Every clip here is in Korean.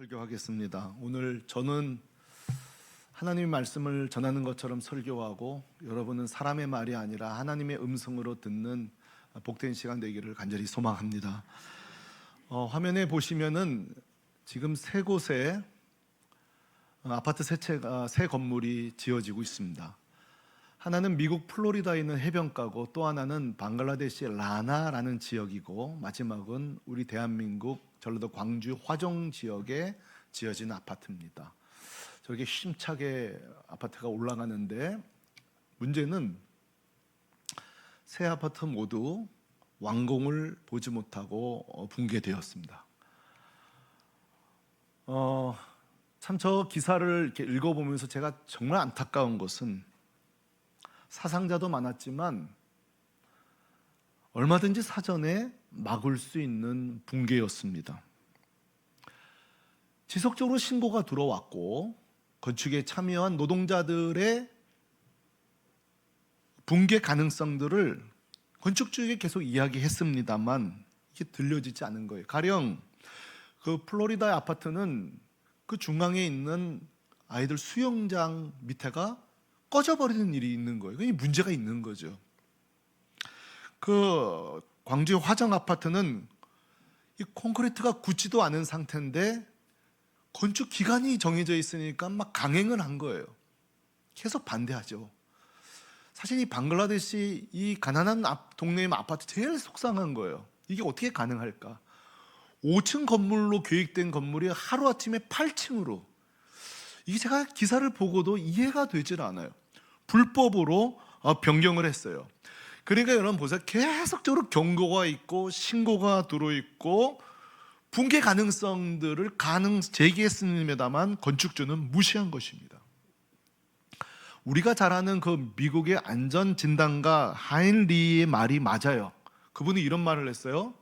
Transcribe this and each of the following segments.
설교하겠습니다. 오늘 저는 하나님의 말씀을 전하는 것처럼 설교하고 여러분은 사람의 말이 아니라 하나님의 음성으로 듣는 복된 시간 되기를 간절히 소망합니다. 화면에 보시면은 지금 세 곳에 아파트 세 건물이 지어지고 있습니다. 하나는 미국 플로리다에 있는 해변가고 또 하나는 방글라데시의 라나라는 지역이고 마지막은 우리 대한민국 전라도 광주 화정 지역에 지어진 아파트입니다. 저렇게 힘차게 아파트가 올라가는데 문제는 세 아파트 모두 완공을 보지 못하고 붕괴되었습니다. 참 저 기사를 이렇게 읽어보면서 제가 정말 안타까운 것은 사상자도 많았지만 얼마든지 사전에 막을 수 있는 붕괴였습니다. 지속적으로 신고가 들어왔고 건축에 참여한 노동자들의 붕괴 가능성들을 건축 쪽에 계속 이야기했습니다만 이게 들려지지 않은 거예요. 가령 그 플로리다의 아파트는 그 중앙에 있는 아이들 수영장 밑에가 꺼져버리는 일이 있는 거예요. 이 문제가 있는 거죠. 그 광주의 화정 아파트는 이 콘크리트가 굳지도 않은 상태인데 건축 기간이 정해져 있으니까 막 강행을 한 거예요. 계속 반대하죠. 사실 이 방글라데시 이 가난한 동네의 아파트 제일 속상한 거예요. 이게 어떻게 가능할까? 5층 건물로 계획된 건물이 하루아침에 8층으로, 이게 제가 기사를 보고도 이해가 되질 않아요. 불법으로 변경을 했어요. 그러니까 여러분 보세요. 계속적으로 경고가 있고 신고가 들어있고 붕괴 가능성들을 제기했습니다만 건축주는 무시한 것입니다. 우리가 잘 아는 그 미국의 안전진단가 하인리의 말이 맞아요. 그분이 이런 말을 했어요.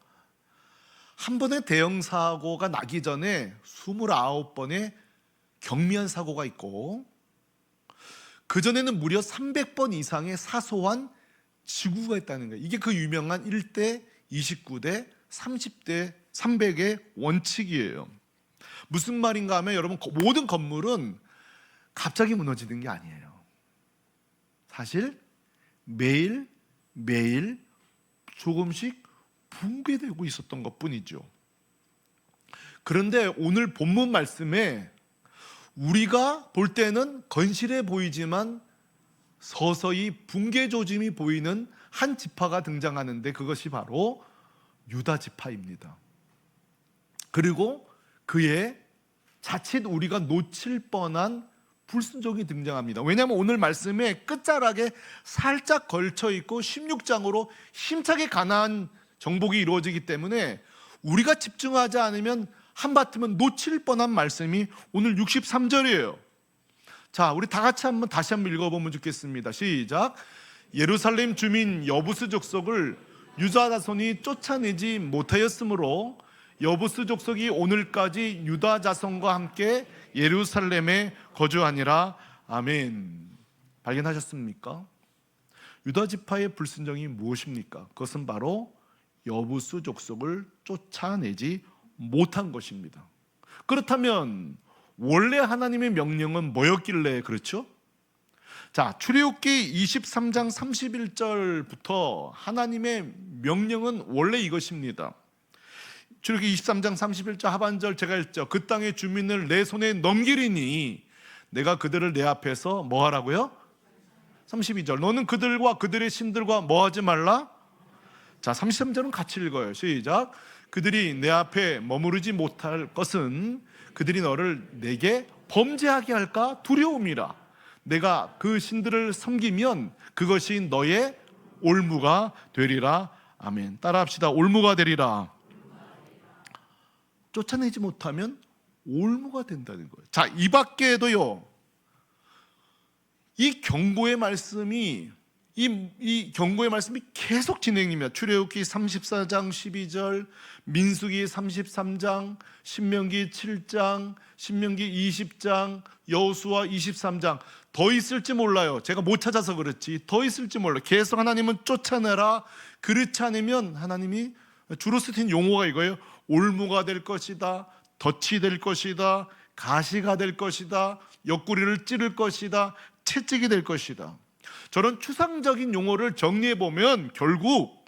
한 번의 대형 사고가 나기 전에 29번의 경미한 사고가 있고 그전에는 무려 300번 이상의 사소한 지구가 있다는 거예요. 이게 그 유명한 1대 29대 30대 300의 원칙이에요. 무슨 말인가 하면 여러분 모든 건물은 갑자기 무너지는 게 아니에요. 사실 매일 조금씩 붕괴되고 있었던 것뿐이죠. 그런데 오늘 본문 말씀에 우리가 볼 때는 건실해 보이지만 서서히 붕괴 조짐이 보이는 한 지파가 등장하는데 그것이 바로 유다 지파입니다. 그리고 그의 자칫 우리가 놓칠 뻔한 불순종이 등장합니다. 왜냐하면 오늘 말씀에 끝자락에 살짝 걸쳐 있고 16장으로 힘차게 가나안 정복이 이루어지기 때문에 우리가 집중하지 않으면 한바탕은 놓칠 뻔한 말씀이 오늘 63절이에요. 자, 우리 다 같이 다시 한번 읽어보면 좋겠습니다. 시작. 예루살렘 주민 여부스 족속을 유다 자손이 쫓아내지 못하였으므로 여부스 족속이 오늘까지 유다 자손과 함께 예루살렘에 거주하니라. 아멘. 발견하셨습니까? 유다 지파의 불순종이 무엇입니까? 그것은 바로 여부스 족속을 쫓아내지 못한 것입니다. 그렇다면 원래 하나님의 명령은 뭐였길래 그렇죠? 자, 출애굽기 23장 31절부터 하나님의 명령은 원래 이것입니다. 출애굽기 23장 31절 하반절 제가 읽죠. 그 땅의 주민을 내 손에 넘기리니 내가 그들을 내 앞에서 뭐 하라고요? 32절 너는 그들과 그들의 신들과 뭐 하지 말라? 자, 33절은 같이 읽어요. 시작. 그들이 내 앞에 머무르지 못할 것은 그들이 너를 내게 범죄하게 할까 두려움이라. 내가 그 신들을 섬기면 그것이 너의 올무가 되리라. 아멘. 따라합시다. 올무가 되리라. 쫓아내지 못하면 올무가 된다는 거예요. 자, 이 밖에도요, 이 경고의 말씀이 계속 진행입니다. 출애굽기 34장 12절, 민수기 33장, 신명기 7장, 신명기 20장, 여호수아 23장. 더 있을지 몰라요. 제가 못 찾아서 그렇지 더 있을지 몰라요. 계속 하나님은 쫓아내라. 그렇지 않으면 하나님이 주로 쓰신 용어가 이거예요. 올무가 될 것이다, 덫이 될 것이다, 가시가 될 것이다, 옆구리를 찌를 것이다, 채찍이 될 것이다. 저런 추상적인 용어를 정리해 보면 결국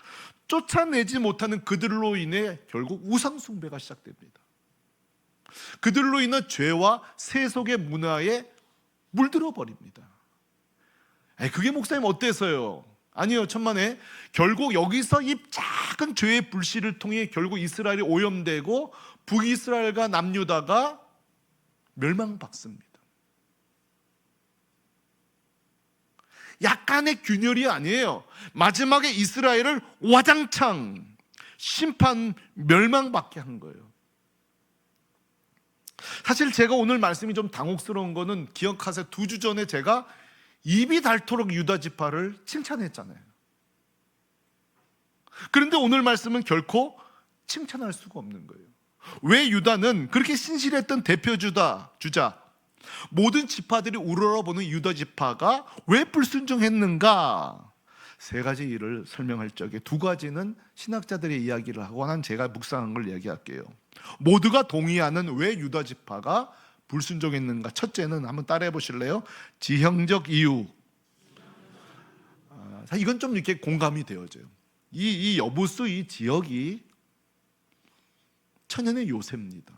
쫓아내지 못하는 그들로 인해 결국 우상 숭배가 시작됩니다. 그들로 인한 죄와 세속의 문화에 물들어 버립니다. 그게 목사님 어때서요? 아니요, 천만에. 결국 여기서 이 작은 죄의 불씨를 통해 결국 이스라엘이 오염되고 북이스라엘과 남유다가 멸망받습니다. 약간의 균열이 아니에요. 마지막에 이스라엘을 와장창 심판 멸망받게 한 거예요. 사실 제가 오늘 말씀이 좀 당혹스러운 거는 기억하세요. 2주 전에 제가 입이 닳도록 유다 지파를 칭찬했잖아요. 그런데 오늘 말씀은 결코 칭찬할 수가 없는 거예요. 왜 유다는 그렇게 신실했던 대표 주자 모든 지파들이 우러러보는 유다 지파가 왜 불순종했는가? 3가지 일을 설명할 적에 2가지는 신학자들의 이야기를 하고 난 제가 묵상한 걸 이야기할게요. 모두가 동의하는 왜 유다 지파가 불순종했는가? 첫째는 한번 따라해 보실래요? 지형적 이유. 이건 좀 이렇게 공감이 되어져요. 이 여부수 이 지역이 천연의 요새입니다.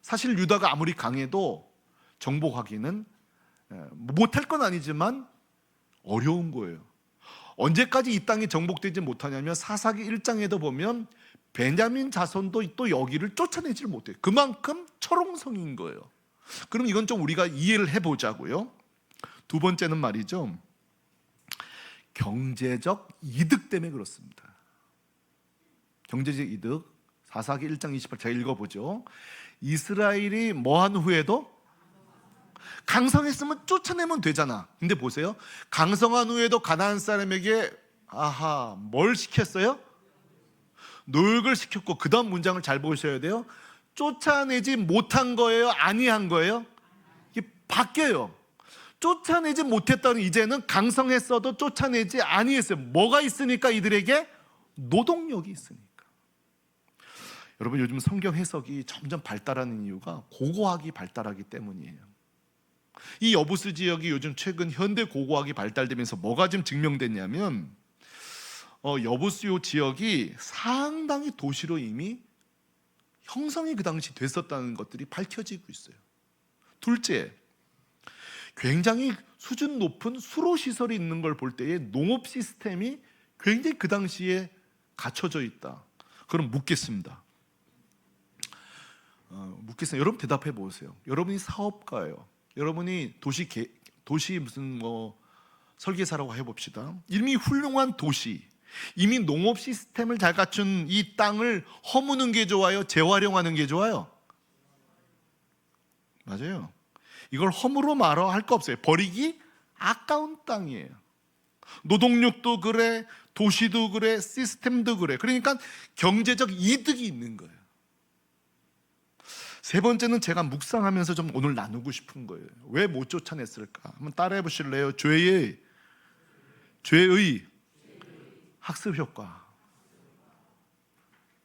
사실 유다가 아무리 강해도 정복하기는 못할 건 아니지만 어려운 거예요. 언제까지 이 땅이 정복되지 못하냐면 사사기 1장에도 보면 베냐민 자손도 또 여기를 쫓아내질 못해요. 그만큼 철옹성인 거예요. 그럼 이건 좀 우리가 이해를 해보자고요. 2번째는 말이죠, 경제적 이득 때문에 그렇습니다. 경제적 이득. 사사기 1장 28, 제가 읽어보죠. 이스라엘이 뭐한 후에도 강성했으면 쫓아내면 되잖아. 근데 보세요, 강성한 후에도 가나안 사람에게 뭘 시켰어요? 노역을 시켰고, 그 다음 문장을 잘 보셔야 돼요. 쫓아내지 못한 거예요? 아니한 거예요? 이게 바뀌어요. 쫓아내지 못했다는, 이제는 강성했어도 쫓아내지 아니했어요. 뭐가 있으니까? 이들에게 노동력이 있으니까. 여러분, 요즘 성경 해석이 점점 발달하는 이유가 고고학이 발달하기 때문이에요. 이 여부스 지역이 요즘 최근 현대 고고학이 발달되면서 뭐가 좀 증명됐냐면, 여부스 지역이 상당히 도시로 이미 형성이 그 당시 됐었다는 것들이 밝혀지고 있어요. 둘째, 굉장히 수준 높은 수로 시설이 있는 걸 볼 때에 농업 시스템이 굉장히 그 당시에 갖춰져 있다. 그럼 묻겠습니다. 여러분 대답해 보세요. 여러분이 사업가예요. 여러분이 도시 무슨 설계사라고 해봅시다. 이미 훌륭한 도시, 이미 농업 시스템을 잘 갖춘 이 땅을 허무는 게 좋아요? 재활용하는 게 좋아요? 맞아요. 이걸 허무로 말어 할 거 없어요. 버리기 아까운 땅이에요. 노동력도 그래, 도시도 그래, 시스템도 그래. 그러니까 경제적 이득이 있는 거예요. 3번째는 제가 묵상하면서 좀 오늘 나누고 싶은 거예요. 왜 못 쫓아냈을까? 한번 따라해 보실래요? 죄의 학습 효과.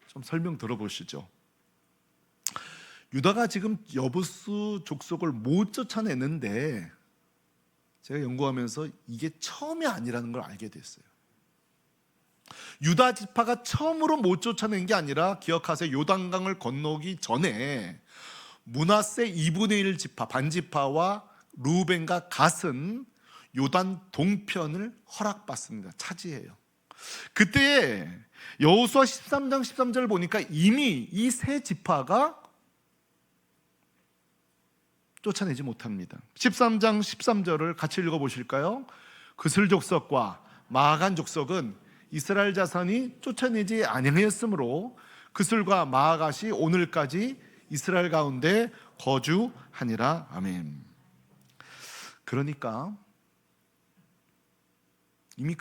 좀 설명 들어보시죠. 유다가 지금 여부스 족속을 못 쫓아내는데, 제가 연구하면서 이게 처음이 아니라는 걸 알게 됐어요. 유다 지파가 처음으로 못 쫓아낸 게 아니라, 기억하세요, 요단강을 건너기 전에 므낫세 2분의 1 지파 반지파와 루벤과 갓은 요단 동편을 허락받습니다. 차지해요. 그때 여호수아 13장 13절을 보니까 이미 이 세 지파가 쫓아내지 못합니다. 13장 13절을 같이 읽어보실까요? 그슬 족속과 마아간 족속은 이스라엘 자손이 쫓아내지 아니하였으므로 그슬과 마아갓이 오늘까지 이스라엘 가운데 거주하니라. 아멘. 그러니까 이미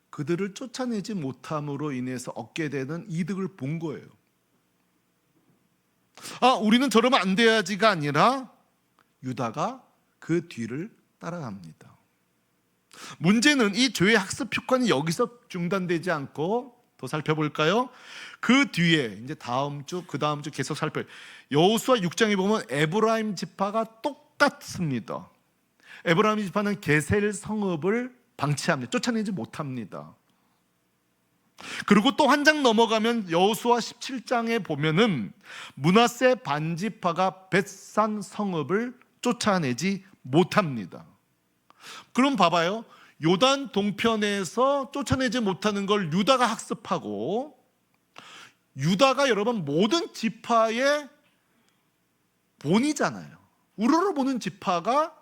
그들을 쫓아내지 못함으로 인해서 얻게 되는 이득을 본 거예요. 우리는 저러면 안 돼야지가 아니라 유다가 그 뒤를 따라갑니다. 문제는 이 죄의 학습 효과는 여기서 중단되지 않고 더 살펴볼까요? 그 뒤에 이제 다음 주, 그 다음 주 계속 여호수아 6장에 보면 에브라임 지파가 똑같습니다. 에브라임 지파는 게셀 성읍을 방치합니다. 쫓아내지 못합니다. 그리고 또 한 장 넘어가면 여호수아 17장에 보면은 므낫세 반지파가 벳산 성읍을 쫓아내지 못합니다. 그럼 봐봐요. 요단 동편에서 쫓아내지 못하는 걸 유다가 학습하고, 유다가 여러분 모든 지파의 본이잖아요. 우러러 보는 지파가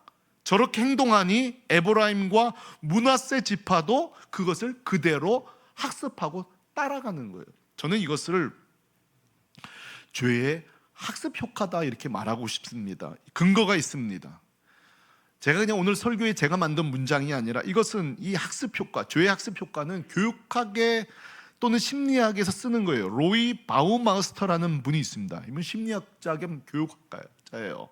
저렇게 행동하니 에브라임과 므낫세 지파도 그것을 그대로 학습하고 따라가는 거예요. 저는 이것을 죄의 학습 효과다 이렇게 말하고 싶습니다. 근거가 있습니다. 제가 그냥 오늘 설교에 제가 만든 문장이 아니라 이것은 이 학습 효과, 죄의 학습 효과는 교육학에 또는 심리학에서 쓰는 거예요. 로이 바우마스터라는 분이 있습니다. 이분 심리학자 겸 교육학자예요.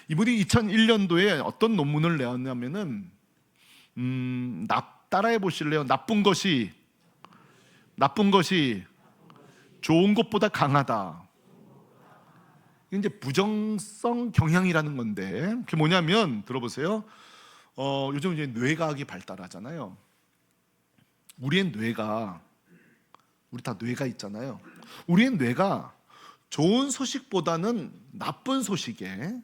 이분이 2001년도에 어떤 논문을 내었냐면은 따라해 보실래요? 나쁜 것이 좋은 것보다 강하다. 이게 이제 부정성 경향이라는 건데, 그게 뭐냐면 들어보세요. 요즘 이제 뇌과학이 발달하잖아요. 우리의 뇌가, 우리 다 뇌가 있잖아요. 우리의 뇌가 좋은 소식보다는 나쁜 소식에,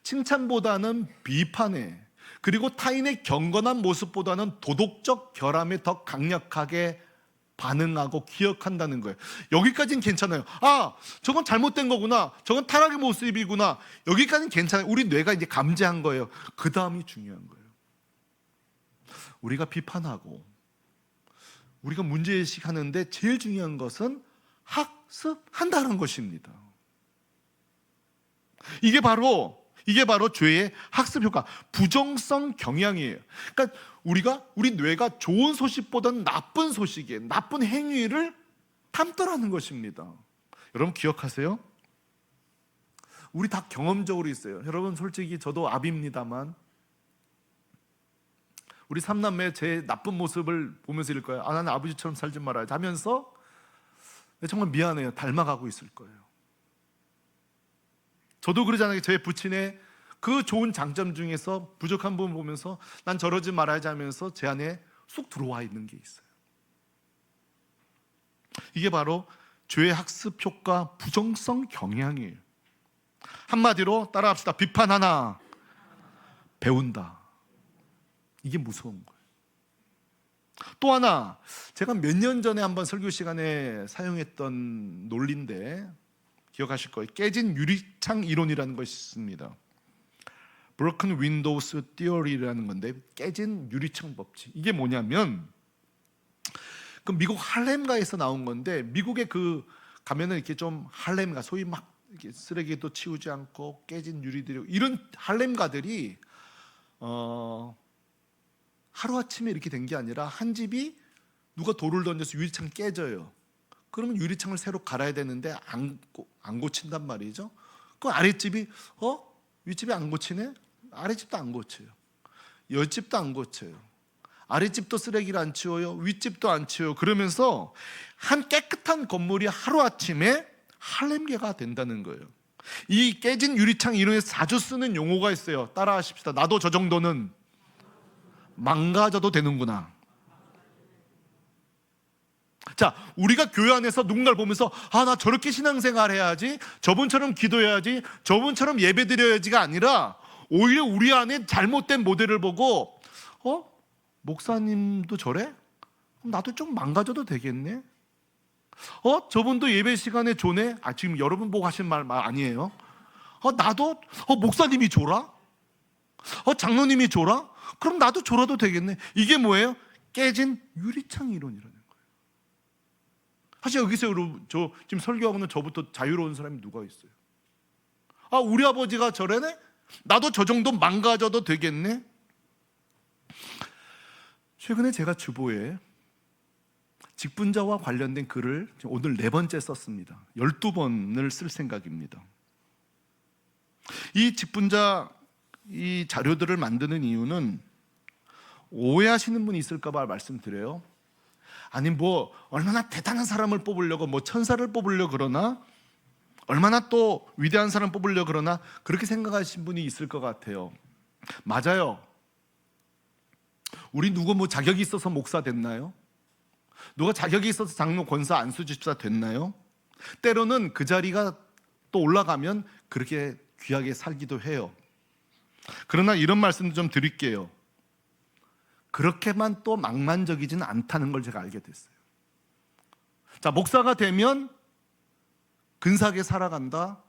칭찬보다는 비판에, 그리고 타인의 경건한 모습보다는 도덕적 결함에 더 강력하게 반응하고 기억한다는 거예요. 여기까지는 괜찮아요. 아, 저건 잘못된 거구나. 저건 타락의 모습이구나. 여기까지는 괜찮아요. 우리 뇌가 이제 감지한 거예요. 그 다음이 중요한 거예요. 우리가 비판하고 우리가 문제의식 하는데 제일 중요한 것은 학습한다는 것입니다. 이게 바로 죄의 학습 효과, 부정성 경향이에요. 그러니까 우리 뇌가 좋은 소식보다는 나쁜 소식에, 나쁜 행위를 탐떠라는 것입니다. 여러분 기억하세요? 우리 다 경험적으로 있어요. 여러분 솔직히 저도 아비입니다만, 우리 삼남매 제 나쁜 모습을 보면서 이럴 거예요. 아, 나는 아버지처럼 살지 말아야지 하면서 정말 미안해요. 닮아가고 있을 거예요. 저도 그러잖아요. 제 부친의 그 좋은 장점 중에서 부족한 부분 보면서 난 저러지 말아야지 하면서 제 안에 쑥 들어와 있는 게 있어요. 이게 바로 죄의 학습 효과, 부정성 경향이에요. 한마디로 따라합시다. 비판하나 배운다. 이게 무서운 거예요. 또 하나, 제가 몇 년 전에 한번 설교 시간에 사용했던 논리인데 기억하실 거예요. 깨진 유리창 이론이라는 것이 있습니다. Broken Windows Theory라는 건데, 깨진 유리창 법칙. 이게 뭐냐면, 그 미국 할렘가에서 나온 건데, 미국에 그 가면은 이렇게 좀 할렘가, 소위 막 이렇게 쓰레기도 치우지 않고 깨진 유리들이, 이런 할렘가들이 하루 아침에 이렇게 된 게 아니라 한 집이 누가 돌을 던져서 유리창 깨져요. 그러면 유리창을 새로 갈아야 되는데 안 고친단 말이죠. 그 아랫집이 윗집이 안 고치네? 아랫집도 안 고쳐요. 옆집도 안 고쳐요. 아랫집도 쓰레기를 안 치워요. 윗집도 안 치워요. 그러면서 한 깨끗한 건물이 하루아침에 할렘계가 된다는 거예요. 이 깨진 유리창 이론에서 자주 쓰는 용어가 있어요. 따라하십시다. 나도 저 정도는 망가져도 되는구나. 자, 우리가 교회 안에서 누군가를 보면서 나 저렇게 신앙생활 해야지, 저분처럼 기도해야지, 저분처럼 예배드려야지가 아니라 오히려 우리 안에 잘못된 모델을 보고 목사님도 저래? 나도 좀 망가져도 되겠네? 저분도 예배 시간에 조네? 지금 여러분 보고 하신 말 아니에요? 나도 목사님이 졸아? 장로님이 졸아? 그럼 나도 졸아도 되겠네. 이게 뭐예요? 깨진 유리창 이론이라는 거예요. 사실 여기서 여러분, 저 지금 설교하고는 저부터 자유로운 사람이 누가 있어요? 우리 아버지가 저래네? 나도 저 정도 망가져도 되겠네? 최근에 제가 주보에 직분자와 관련된 글을 오늘 4번째 썼습니다. 12번을 쓸 생각입니다. 이 직분자 이 자료들을 만드는 이유는 오해하시는 분이 있을까 봐 말씀드려요. 아니 뭐 얼마나 대단한 사람을 뽑으려고 뭐 천사를 뽑으려고 그러나, 얼마나 또 위대한 사람 뽑으려고 그러나, 그렇게 생각하신 분이 있을 것 같아요. 맞아요. 우리 누구 뭐 자격이 있어서 목사 됐나요? 누가 자격이 있어서 장로, 권사, 안수 집사 됐나요? 때로는 그 자리가 또 올라가면 그렇게 귀하게 살기도 해요. 그러나 이런 말씀도 좀 드릴게요. 그렇게만 또 망만적이지는 않다는 걸 제가 알게 됐어요. 자, 목사가 되면 근사하게 살아간다,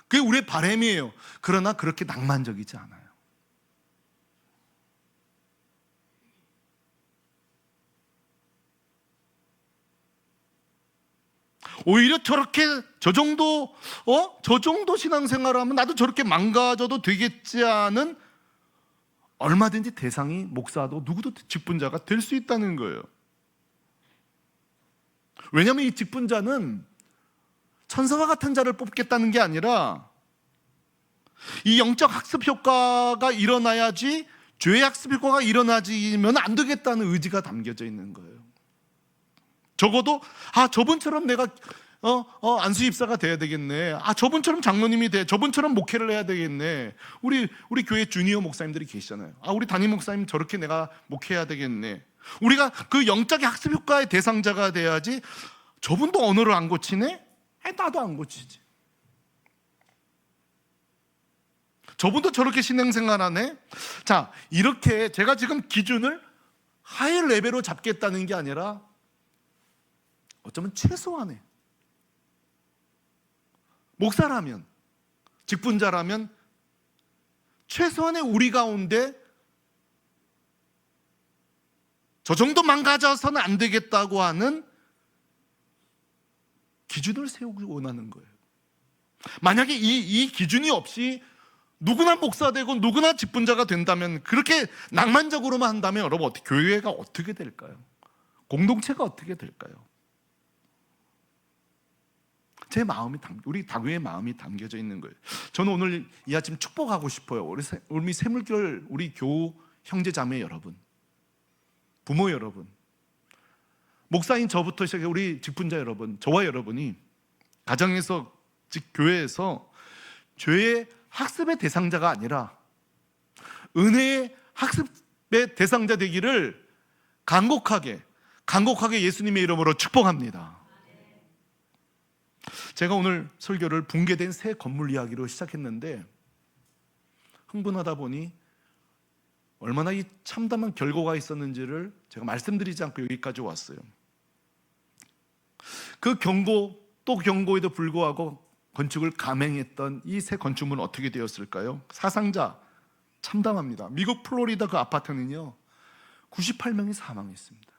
그게 우리의 바람이에요. 그러나 그렇게 낭만적이지 않아요. 오히려 저렇게 저 정도 신앙생활하면 나도 저렇게 망가져도 되겠지 하는, 얼마든지 대상이 목사도 누구도 직분자가 될 수 있다는 거예요. 왜냐하면 이 직분자는 천사와 같은 자를 뽑겠다는 게 아니라 이 영적 학습 효과가 일어나야지, 죄의 학습 효과가 일어나지면 안 되겠다는 의지가 담겨져 있는 거예요. 적어도 저분처럼 내가 안수 집사가 돼야 되겠네. 저분처럼 장로님이 돼. 저분처럼 목회를 해야 되겠네. 우리 교회 주니어 목사님들이 계시잖아요. 우리 담임 목사님 저렇게 내가 목회해야 되겠네. 우리가 그 영적인 학습 효과의 대상자가 돼야지. 저분도 언어를 안 고치네? 나도 안 고치지. 저분도 저렇게 신앙생활하네? 자, 이렇게 제가 지금 기준을 하이 레벨로 잡겠다는 게 아니라 어쩌면 최소한의, 목사라면, 직분자라면 최소한의 우리 가운데 저 정도 망가져서는 안 되겠다고 하는 기준을 세우기 원하는 거예요. 만약에 이 기준이 없이 누구나 목사 되고 누구나 직분자가 된다면, 그렇게 낭만적으로만 한다면 여러분, 교회가 어떻게 될까요? 공동체가 어떻게 될까요? 제 마음이, 우리 다교의 마음이 담겨져 있는 거예요. 저는 오늘 이 아침 축복하고 싶어요. 우리 새물결, 우리 교 형제 자매 여러분, 부모 여러분, 목사인 저부터 시작해 우리 직분자 여러분, 저와 여러분이 가정에서, 즉 교회에서 죄의 학습의 대상자가 아니라 은혜의 학습의 대상자 되기를 간곡하게 예수님의 이름으로 축복합니다. 제가 오늘 설교를 붕괴된 새 건물 이야기로 시작했는데, 흥분하다 보니 얼마나 이 참담한 결과가 있었는지를 제가 말씀드리지 않고 여기까지 왔어요. 그 경고에도 불구하고 건축을 감행했던 이 새 건축물은 어떻게 되었을까요? 사상자 참담합니다. 미국 플로리다 그 아파트는요 98명이 사망했습니다.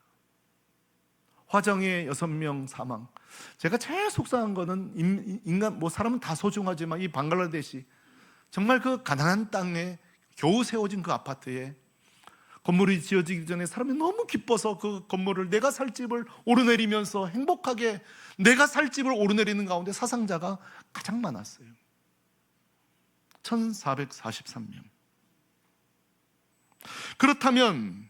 화정의 6명 사망. 제가 제일 속상한 거는 인간, 사람은 다 소중하지만 이 방글라데시, 정말 그 가난한 땅에 겨우 세워진 그 아파트에 건물이 지어지기 전에 사람이 너무 기뻐서 그 건물을, 내가 살 집을 오르내리면서 행복하게 내가 살 집을 오르내리는 가운데 사상자가 가장 많았어요. 1443명. 그렇다면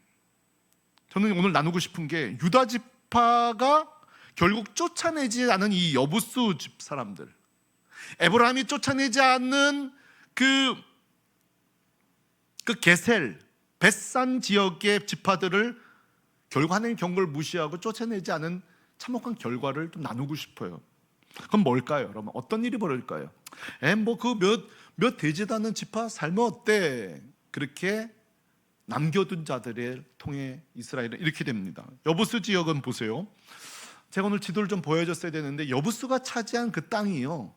저는 오늘 나누고 싶은 게, 유다 지파가 결국 쫓아내지 않은 이 여부수 집 사람들, 에브라임이 쫓아내지 않는 그 게셀, 벳산 지역의 지파들을 결국 하나님의 경고를 무시하고 쫓아내지 않은 참혹한 결과를 좀 나누고 싶어요. 그럼 뭘까요, 여러분? 어떤 일이 벌어질까요? 몇 되지도 않는 지파 살면 어때? 그렇게 남겨둔 자들의 통해 이스라엘은 이렇게 됩니다. 여부수 지역은 보세요. 제가 오늘 지도를 좀 보여줬어야 되는데, 여부수가 차지한 그 땅이요,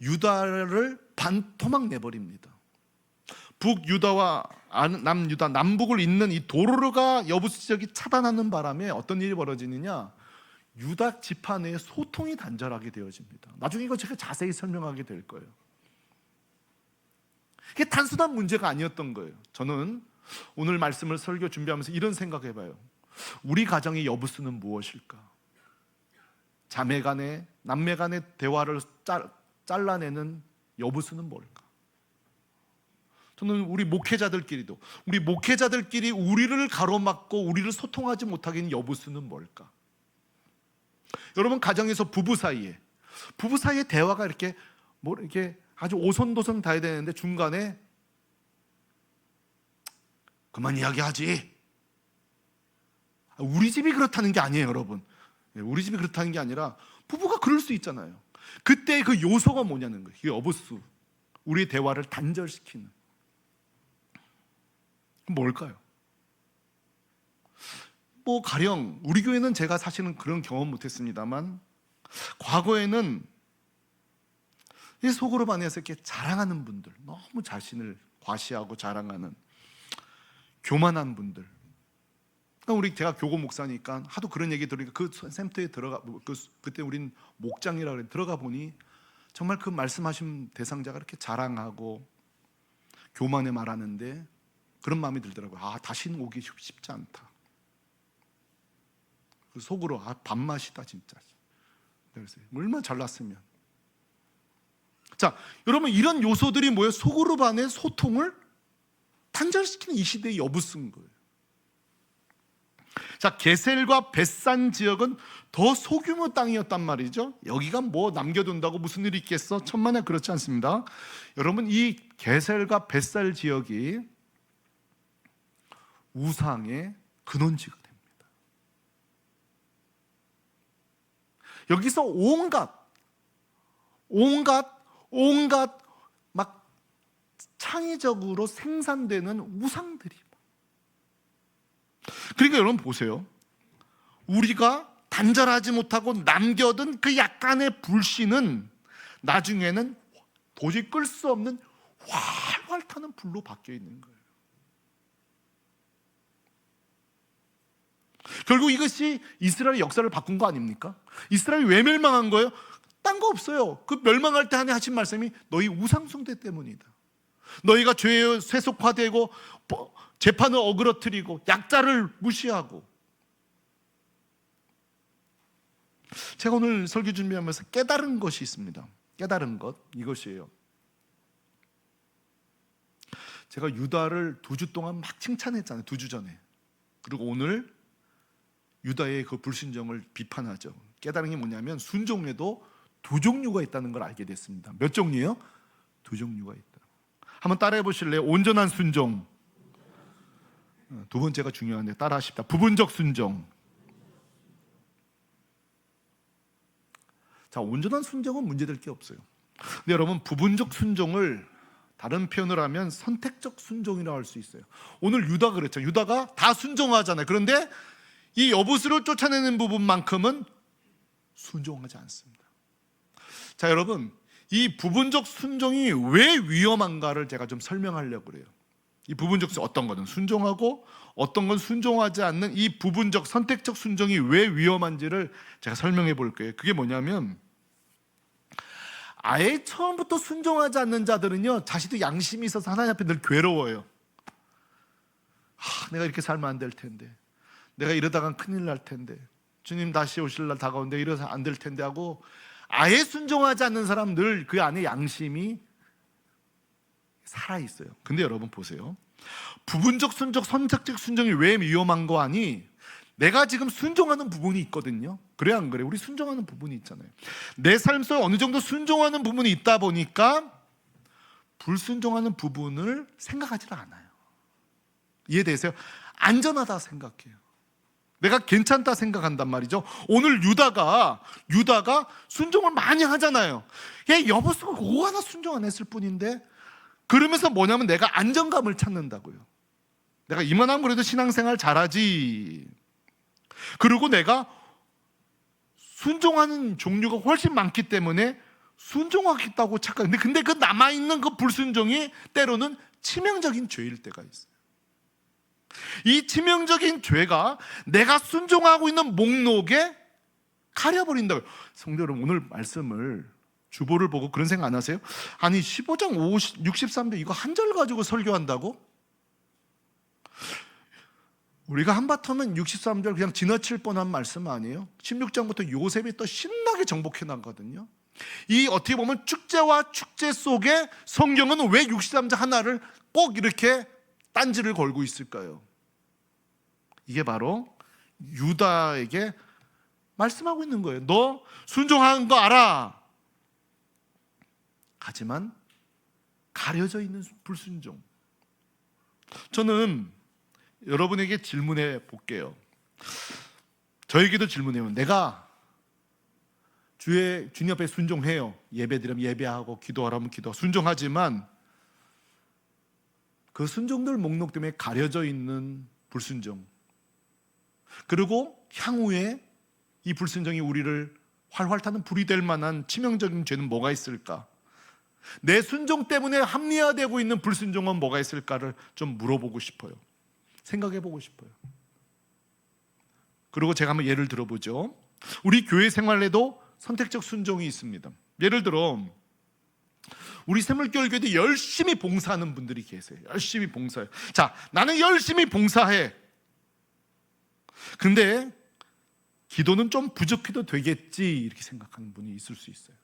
유다를 반토막 내버립니다. 북유다와 남유다, 남북을 잇는 이 도로가 여부수 지역이 차단하는 바람에 어떤 일이 벌어지느냐, 유다 지파 내에 소통이 단절하게 되어집니다. 나중에 이거 제가 자세히 설명하게 될 거예요. 이게 단순한 문제가 아니었던 거예요. 저는 오늘 말씀을 설교 준비하면서 이런 생각해봐요. 우리 가정의 여부수는 무엇일까? 자매 간의, 남매 간의 대화를 잘라내는 여부수는 뭘까? 저는 우리 목회자들끼리 우리를 가로막고 우리를 소통하지 못하게 하는 여부수는 뭘까? 여러분 가정에서 부부 사이에 대화가 이렇게 아주 오손도손 닿아야 되는데 중간에 그만 이야기하지. 우리 집이 그렇다는 게 아니에요, 여러분. 우리 집이 그렇다는 게 아니라 부부가 그럴 수 있잖아요. 그때 그 요소가 뭐냐는 거예요. 이 어부수, 우리의 대화를 단절시키는. 뭘까요? 가령 우리 교회는 제가 사실은 그런 경험 못했습니다만 과거에는 이 속으로 반해서 이렇게 자랑하는 분들, 너무 자신을 과시하고 자랑하는 교만한 분들. 제가 교고 목사니까 하도 그런 얘기 들으니까 그 센터에 그때 우린 목장이라 그래 들어가 보니 정말 그 말씀하신 대상자가 이렇게 자랑하고 교만에 말하는데 그런 마음이 들더라고요. 다시는 오기 쉽지 않다. 속으로 밥맛이다 진짜. 그래서 얼마나 잘났으면. 자, 여러분 이런 요소들이 뭐예요? 속으로 반의 소통을 단절시키는 이 시대의 여부수인 거예요. 자, 게셀과 벳산 지역은 더 소규모 땅이었단 말이죠. 여기가 남겨둔다고 무슨 일이 있겠어? 천만에 그렇지 않습니다. 여러분 이 게셀과 벳살 지역이 우상의 근원지가 됩니다. 여기서 온갖 막 창의적으로 생산되는 우상들이. 그러니까 여러분 보세요. 우리가 단절하지 못하고 남겨둔 그 약간의 불신은 나중에는 도저히 끌 수 없는 활활 타는 불로 바뀌어 있는 거예요. 결국 이것이 이스라엘의 역사를 바꾼 거 아닙니까? 이스라엘이 왜 멸망한 거예요? 딴 거 없어요. 그 멸망할 때 하신 말씀이 너희 우상 숭배 때문이다. 너희가 죄에 세속화되고 재판을 어그러뜨리고 약자를 무시하고. 제가 오늘 설교 준비하면서 깨달은 것이 있습니다. 깨달은 것 이것이에요. 제가 유다를 2주 동안 막 칭찬했잖아요. 2주 전에. 그리고 오늘 유다의 그 불순종을 비판하죠. 깨달은 게 뭐냐면 순종에도 2종류가 있다는 걸 알게 됐습니다. 몇 종류예요? 2종류가 있다. 한번 따라해 보실래요? 온전한 순종. 두 번째가 중요한데 따라하십시다. 부분적 순종. 자, 온전한 순종은 문제될 게 없어요. 근데 여러분 부분적 순종을 다른 표현을 하면 선택적 순종이라고 할 수 있어요. 오늘 유다가 그랬죠. 유다가 다 순종하잖아요. 그런데 이 여부수를 쫓아내는 부분만큼은 순종하지 않습니다. 자, 여러분 이 부분적 순종이 왜 위험한가를 제가 좀 설명하려고 그래요. 이 부분적 어떤 거는 순종하고 어떤 건 순종하지 않는 이 부분적 선택적 순종이 왜 위험한지를 제가 설명해 볼 거예요. 그게 뭐냐면 아예 처음부터 순종하지 않는 자들은요 자신도 양심이 있어서 하나님 앞에 늘 괴로워요. 내가 이렇게 살면 안 될 텐데, 내가 이러다간 큰일 날 텐데, 주님 다시 오실 날 다가오는데 이러서 안 될 텐데 하고 아예 순종하지 않는 사람 늘 그 안에 양심이 살아있어요. 근데 여러분 보세요. 부분적 순종, 선택적 순종이 왜 위험한 거 아니? 내가 지금 순종하는 부분이 있거든요. 그래 안 그래? 우리 순종하는 부분이 있잖아요. 내 삶 속에 어느 정도 순종하는 부분이 있다 보니까 불순종하는 부분을 생각하지를 않아요. 이해되세요? 안전하다 생각해요. 내가 괜찮다 생각한단 말이죠. 오늘 유다가 순종을 많이 하잖아요. 얘 여보수가 그거 하나 순종 안 했을 뿐인데, 그러면서 뭐냐면 내가 안정감을 찾는다고요. 내가 이만하면 그래도 신앙생활 잘하지. 그리고 내가 순종하는 종류가 훨씬 많기 때문에 순종하겠다고 착각해. 근데 그 남아있는 그 불순종이 때로는 치명적인 죄일 때가 있어요. 이 치명적인 죄가 내가 순종하고 있는 목록에 가려버린다고요. 성도 여러분, 오늘 말씀을 주보를 보고 그런 생각 안 하세요? 아니 15장 63절 이거 한 절 가지고 설교한다고? 우리가 한바탕은 63절 그냥 지나칠 뻔한 말씀 아니에요? 16장부터 요셉이 또 신나게 정복해 나가거든요. 이 어떻게 보면 축제와 축제 속에 성경은 왜 63장 하나를 꼭 이렇게 딴지를 걸고 있을까요? 이게 바로 유다에게 말씀하고 있는 거예요. 너 순종하는 거 알아. 하지만 가려져 있는 불순종. 저는 여러분에게 질문해 볼게요. 저에게도 질문해요. 내가 주님 앞에 순종해요. 예배드리면 예배하고 기도하라면 기도 순종하지만 그 순종들 목록 때문에 가려져 있는 불순종, 그리고 향후에 이 불순종이 우리를 활활 타는 불이 될 만한 치명적인 죄는 뭐가 있을까? 내 순종 때문에 합리화되고 있는 불순종은 뭐가 있을까를 좀 물어보고 싶어요. 생각해 보고 싶어요. 그리고 제가 한번 예를 들어보죠. 우리 교회 생활에도 선택적 순종이 있습니다. 예를 들어 우리 새물교회도 열심히 봉사하는 분들이 계세요. 열심히 봉사해요. 자, 나는 열심히 봉사해. 근데 기도는 좀 부족해도 되겠지 이렇게 생각하는 분이 있을 수 있어요.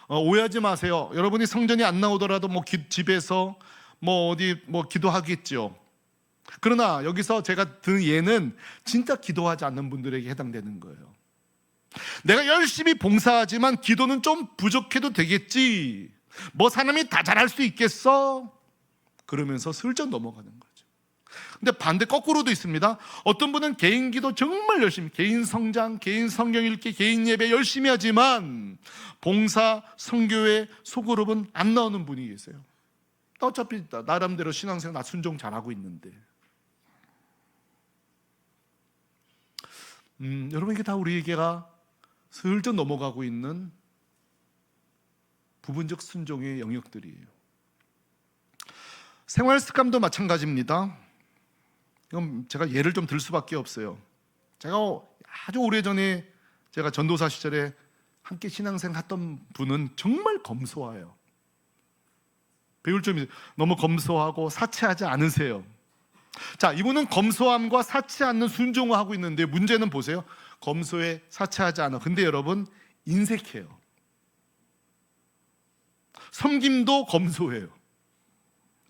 오해하지 마세요. 여러분이 성전이 안 나오더라도 집에서 어디 기도하겠죠. 그러나 여기서 제가 든 예는 진짜 기도하지 않는 분들에게 해당되는 거예요. 내가 열심히 봉사하지만 기도는 좀 부족해도 되겠지. 사람이 다 잘할 수 있겠어? 그러면서 슬쩍 넘어가는 거죠. 근데 반대 거꾸로도 있습니다. 어떤 분은 개인 기도 정말 열심히, 개인 성장, 개인 성경 읽기, 개인 예배 열심히 하지만 봉사, 선교회, 소그룹은 안 나오는 분이 계세요. 어차피 나름대로 신앙생활 나 순종 잘하고 있는데. 여러분, 이게 다 우리에게가 슬쩍 넘어가고 있는 부분적 순종의 영역들이에요. 생활 습관도 마찬가지입니다. 이건 제가 예를 좀 들 수밖에 없어요. 제가 아주 오래전에 제가 전도사 시절에 함께 신앙생활 했던 분은 정말 검소해요. 배울 점이 너무 검소하고 사치하지 않으세요. 자, 이분은 검소함과 사치 않는 순종을 하고 있는데 문제는 보세요. 검소해, 사치하지 않아. 근데 여러분, 인색해요. 섬김도 검소해요.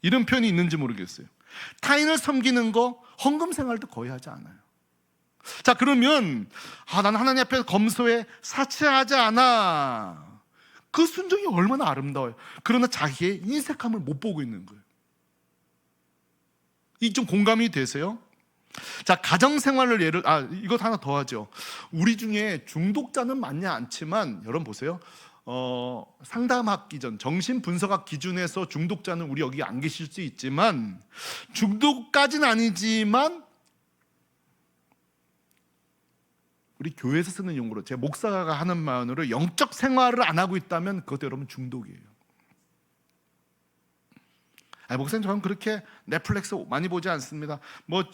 이런 표현이 있는지 모르겠어요. 타인을 섬기는 거, 헌금 생활도 거의 하지 않아요. 자, 그러면 나는 하나님 앞에 검소해, 사치하지 않아. 그 순종이 얼마나 아름다워요. 그러나 자기의 인색함을 못 보고 있는 거예요. 이 좀 공감이 되세요? 자, 가정생활을 이것 하나 더 하죠. 우리 중에 중독자는 많지 않지만 여러분 보세요. 상담학 기준, 정신분석학 기준에서 중독자는 우리 여기 안 계실 수 있지만 중독까지는 아니지만 우리 교회에서 쓰는 용어로 제 목사가 하는 말로 영적 생활을 안 하고 있다면 그것도 여러분 중독이에요. 목사님, 저는 그렇게 넷플릭스 많이 보지 않습니다.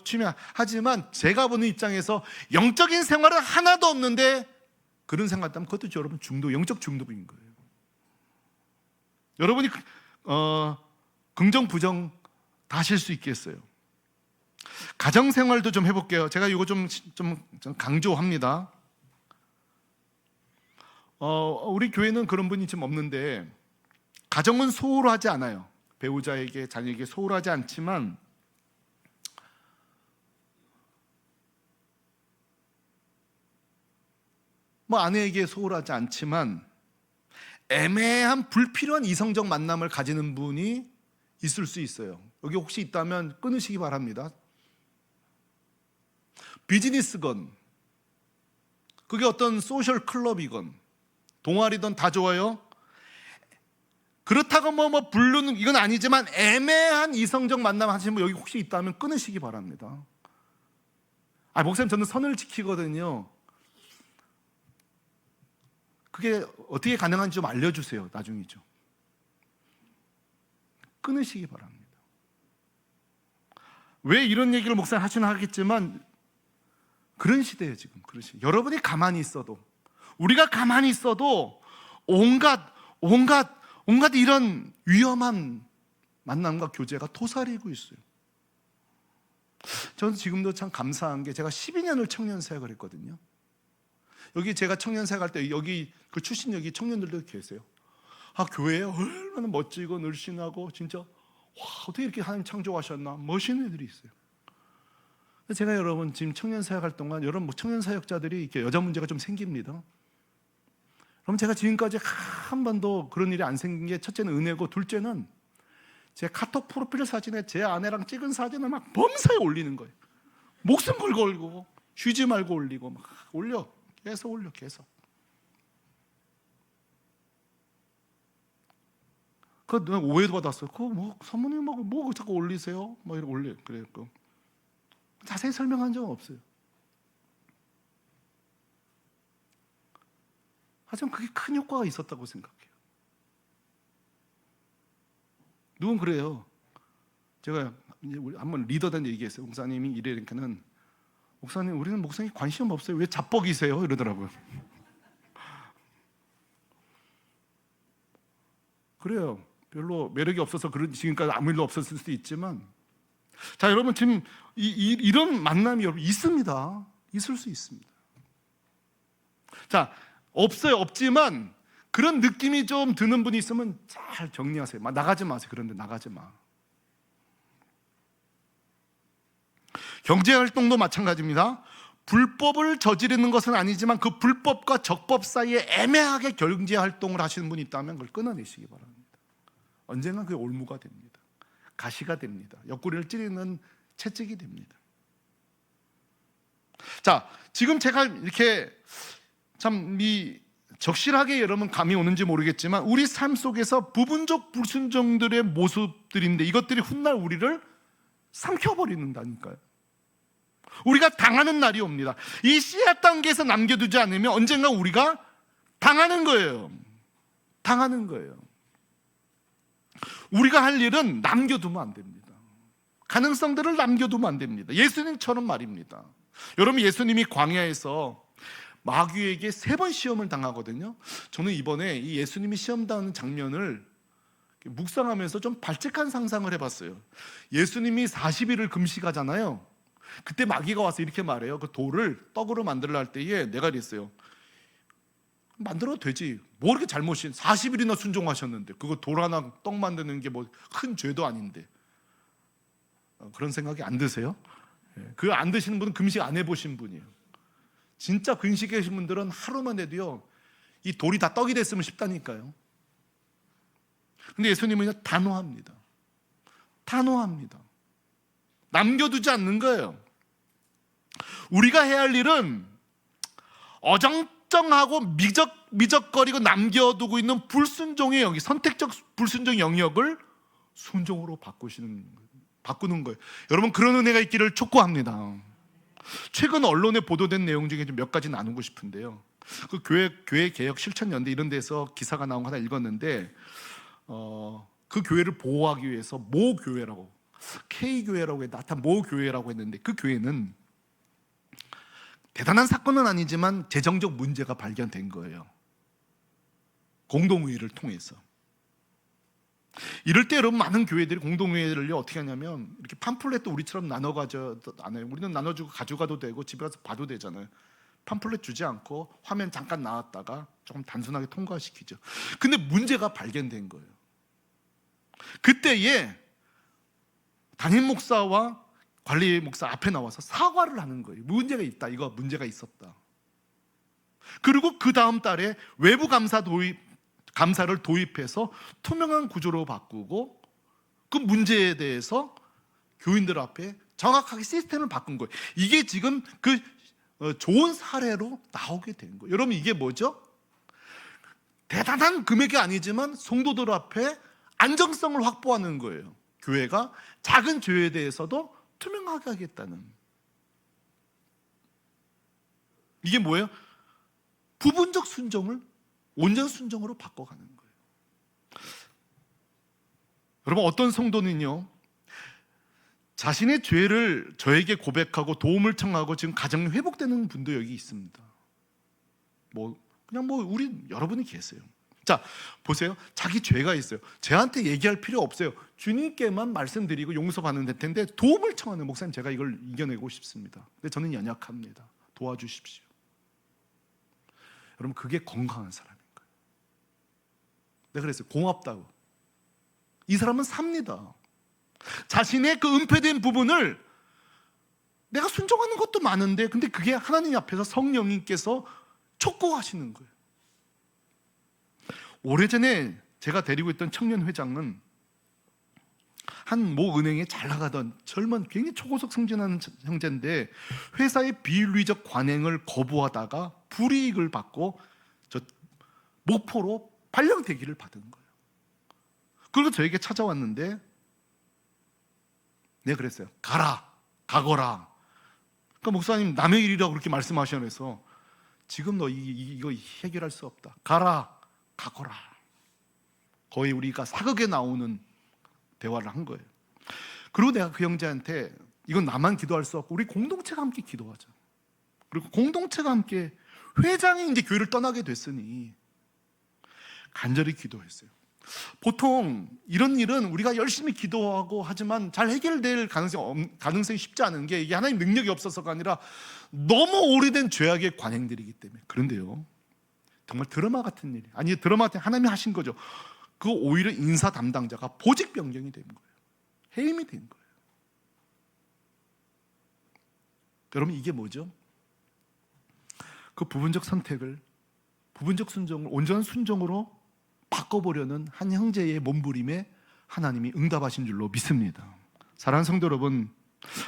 취미 하지만 제가 보는 입장에서 영적인 생활은 하나도 없는데 그런 생각 때문에 그것도 여러분 영적 중독인 거예요. 여러분이 긍정 부정 다 하실 수 있겠어요. 가정 생활도 좀 해볼게요. 제가 이거 좀 강조합니다. 우리 교회는 그런 분이 지금 없는데 가정은 소홀하지 않아요. 배우자에게, 자녀에게 소홀하지 않지만 아내에게 소홀하지 않지만 애매한 불필요한 이성적 만남을 가지는 분이 있을 수 있어요. 여기 혹시 있다면 끊으시기 바랍니다. 비즈니스건, 그게 어떤 소셜 클럽이건 동아리든 다 좋아요. 그렇다고 부르는 이건 아니지만 애매한 이성적 만남 하시는 분 여기 혹시 있다면 끊으시기 바랍니다. 목사님, 저는 선을 지키거든요. 그게 어떻게 가능한지 좀 알려주세요. 나중이죠. 끊으시기 바랍니다. 왜 이런 얘기를 목사님 하시나 하겠지만 그런 시대예요. 지금 그런 시대. 여러분이 가만히 있어도, 우리가 가만히 있어도 온갖 이런 위험한 만남과 교제가 도사리고 있어요. 저는 지금도 참 감사한 게 제가 12년을 청년 사역을 했거든요. 여기 제가 청년 사역할 때 여기 그 출신 여기 청년들도 계세요. 교회에 얼마나 멋지고 늘씬하고 진짜 어떻게 이렇게 하나님 창조하셨나 멋있는 애들이 있어요. 제가 여러분 지금 청년 사역할 동안 여러분 청년 사역자들이 이렇게 여자 문제가 좀 생깁니다. 그럼 제가 지금까지 한 번도 그런 일이 안 생긴 게 첫째는 은혜고, 둘째는 제 카톡 프로필 사진에 제 아내랑 찍은 사진을 막 범사에 올리는 거예요. 목숨 걸고 올리고 쉬지 말고 올리고 막 올려, 계속 올려, 계속. 그 내가 오해도 받았어요. 그 뭐 사모님하고 뭐 자꾸 올리세요? 뭐 이렇게 올려. 그래갖고 자세히 설명한 적은 없어요. 하지만 그게 큰 효과가 있었다고 생각해요. 누군 그래요. 제가 이제 우리 한번 리더단 얘기했어요. 목사님이 이래니까는, 목사님 우리는 목사님 관심 없어요. 왜 자뻑이세요? 이러더라고요. 그래요. 별로 매력이 없어서 그런 지금까지 아무 일도 없었을 수도 있지만, 자 여러분 지금 이런 만남이 여러분 있습니다. 있을 수 있습니다. 자 없어요. 없지만 그런 느낌이 좀 드는 분이 있으면 잘 정리하세요. 나가지 마세요. 그런데 나가지 마. 경제활동도 마찬가지입니다. 불법을 저지르는 것은 아니지만 그 불법과 적법 사이에 애매하게 경제활동을 하시는 분이 있다면 그걸 끊어내시기 바랍니다. 언젠가 그게 올무가 됩니다. 가시가 됩니다. 옆구리를 찌르는 채찍이 됩니다. 자, 지금 제가 이렇게 참 적실하게 여러분 감이 오는지 모르겠지만 우리 삶 속에서 부분적 불순종들의 모습들인데 이것들이 훗날 우리를 삼켜버리는다니까요. 우리가 당하는 날이 옵니다. 이 씨앗 단계에서 남겨두지 않으면 언젠가 우리가 당하는 거예요. 당하는 거예요. 우리가 할 일은 남겨두면 안 됩니다. 가능성들을 남겨두면 안 됩니다. 예수님처럼 말입니다. 여러분 예수님이 광야에서 마귀에게 3번 시험을 당하거든요. 저는 이번에 이 예수님이 시험 당하는 장면을 묵상하면서 좀 발칙한 상상을 해봤어요. 예수님이 40일을 금식하잖아요. 그때 마귀가 와서 이렇게 말해요. 그 돌을 떡으로 만들려 할 때에 내가 그랬어요. 만들어도 되지. 뭐 그렇게 잘못이 40일이나 순종하셨는데 그거 돌 하나 떡 만드는 게 뭐 큰 죄도 아닌데. 그런 생각이 안 드세요? 그 안 드시는 분은 금식 안 해보신 분이에요. 진짜 금식해 계신 분들은 하루만 해도요 이 돌이 다 떡이 됐으면 싶다니까요. 근데 예수님은 단호합니다. 단호합니다. 남겨두지 않는 거예요. 우리가 해야 할 일은 어정쩡하고 미적거리고 남겨두고 있는 불순종의 영역, 선택적 불순종 영역을 순종으로 바꾸는 거예요. 여러분 그런 은혜가 있기를 촉구합니다. 최근 언론에 보도된 내용 중에 좀 몇 가지 나누고 싶은데요. 그 교회 개혁 실천연대 이런 데서 기사가 나온 거 하나 읽었는데 그 교회를 보호하기 위해서 모 교회라고 K교회라고 했는데 하여튼 모 교회라고 했는데 그 교회는 대단한 사건은 아니지만 재정적 문제가 발견된 거예요. 공동회의를 통해서. 이럴 때 여러분 많은 교회들이 공동회의를 어떻게 하냐면 이렇게 팜플렛도 우리처럼 나눠가져 안 해요. 우리는 나눠주고 가져가도 되고 집에 가서 봐도 되잖아요. 팜플렛 주지 않고 화면 잠깐 나왔다가 조금 단순하게 통과시키죠. 근데 문제가 발견된 거예요. 그때에 담임 목사와 관리 목사 앞에 나와서 사과를 하는 거예요. 문제가 있다. 이거 문제가 있었다. 그리고 그 다음 달에 외부 감사를 도입해서 투명한 구조로 바꾸고 그 문제에 대해서 교인들 앞에 정확하게 시스템을 바꾼 거예요. 이게 지금 그 좋은 사례로 나오게 된 거예요. 여러분 이게 뭐죠? 대단한 금액이 아니지만 성도들 앞에 안정성을 확보하는 거예요. 교회가 작은 죄에 대해서도 투명하게 하겠다는. 이게 뭐예요? 부분적 순종을 온전 순종으로 바꿔가는 거예요. 여러분 어떤 성도는요 자신의 죄를 저에게 고백하고 도움을 청하고 지금 가정이 회복되는 분도 여기 있습니다. 그냥 우리 여러분이 계세요. 자 보세요. 자기 죄가 있어요. 저한테 얘기할 필요 없어요. 주님께만 말씀드리고 용서받는 될 텐데 도움을 청하는 목사님 제가 이걸 이겨내고 싶습니다. 근데 저는 연약합니다. 도와주십시오. 여러분 그게 건강한 사람인 거예요. 내가 그랬어요. 고맙다고. 이 사람은 삽니다. 자신의 그 은폐된 부분을 내가 순종하는 것도 많은데 근데 그게 하나님 앞에서 성령님께서 촉구하시는 거예요. 오래전에 제가 데리고 있던 청년 회장은 한 모 은행에 잘 나가던 젊은 굉장히 초고속 승진하는 형제인데 회사의 비윤리적 관행을 거부하다가 불이익을 받고 저 목포로 발령되기를 받은 거예요. 그리고 저에게 찾아왔는데 내가 그랬어요. 가거라. 그러니까 목사님 남의 일이라고 그렇게 말씀하시면서 지금 너 이거 해결할 수 없다. 가거라. 거의 우리가 사극에 나오는 대화를 한 거예요. 그리고 내가 그 형제한테 이건 나만 기도할 수 없고 우리 공동체가 함께 기도하자. 그리고 공동체가 함께 회장이 이제 교회를 떠나게 됐으니 간절히 기도했어요. 보통 이런 일은 우리가 열심히 기도하고 하지만 잘 해결될 가능성이 쉽지 않은 게 이게 하나님 능력이 없어서가 아니라 너무 오래된 죄악의 관행들이기 때문에. 그런데요, 정말 드라마 같은 일이 아니 드라마 같은 하나님이 하신 거죠. 그 오히려 인사 담당자가 보직 변경이 된 거예요. 해임이 된 거예요. 여러분 이게 뭐죠? 그 부분적 선택을 부분적 순종을 온전한 순종으로 바꿔보려는 한 형제의 몸부림에 하나님이 응답하신 줄로 믿습니다. 사랑하는 성도 여러분,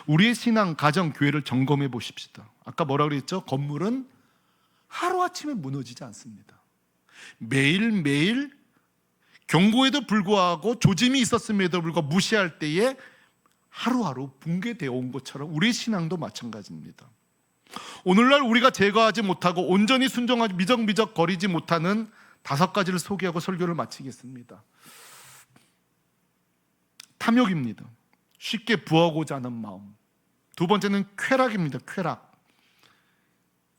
우리의 신앙, 가정, 교회를 점검해 보십시다. 아까 뭐라 그랬죠? 건물은 하루아침에 무너지지 않습니다. 매일매일 경고에도 불구하고 조짐이 있었음에도 불구하고 무시할 때에 하루하루 붕괴되어 온 것처럼 우리의 신앙도 마찬가지입니다. 오늘날 우리가 제거하지 못하고 온전히 순종하지 미적미적 거리지 못하는 5가지를 소개하고 설교를 마치겠습니다. 탐욕입니다. 쉽게 부하고자 하는 마음. 두 번째는 쾌락입니다. 쾌락.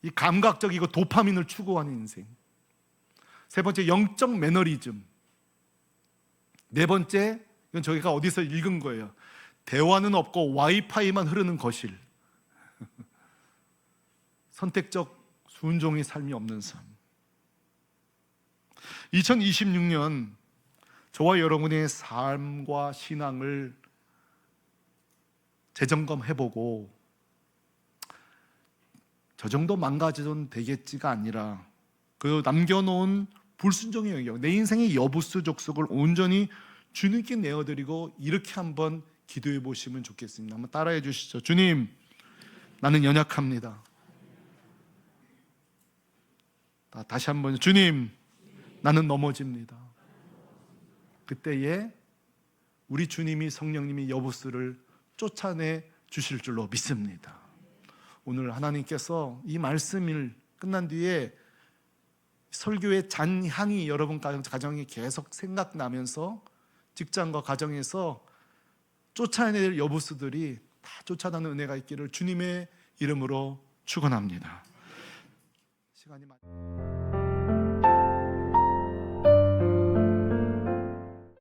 이 감각적이고 도파민을 추구하는 인생. 세 번째 영적 매너리즘. 네 번째, 이건 저희가 어디서 읽은 거예요. 대화는 없고 와이파이만 흐르는 거실. 선택적 순종의 삶이 없는 삶. 2026년 저와 여러분의 삶과 신앙을 재점검해보고 저 정도 망가져도 되겠지가 아니라 그 남겨놓은 불순종의 영역, 내 인생의 여부수 족속을 온전히 주님께 내어드리고 이렇게 한번 기도해 보시면 좋겠습니다. 한번 따라해 주시죠. 주님, 나는 연약합니다. 다시 한번 주님, 나는 넘어집니다. 그때에 우리 주님이 성령님이 여부수를 쫓아내 주실 줄로 믿습니다. 오늘 하나님께서 이 말씀을 끝난 뒤에 설교의 잔향이 여러분 가정에 계속 생각나면서 직장과 가정에서 쫓아낼 여부수들이 다 쫓아나는 은혜가 있기를 주님의 이름으로 축원합니다. 시간이 많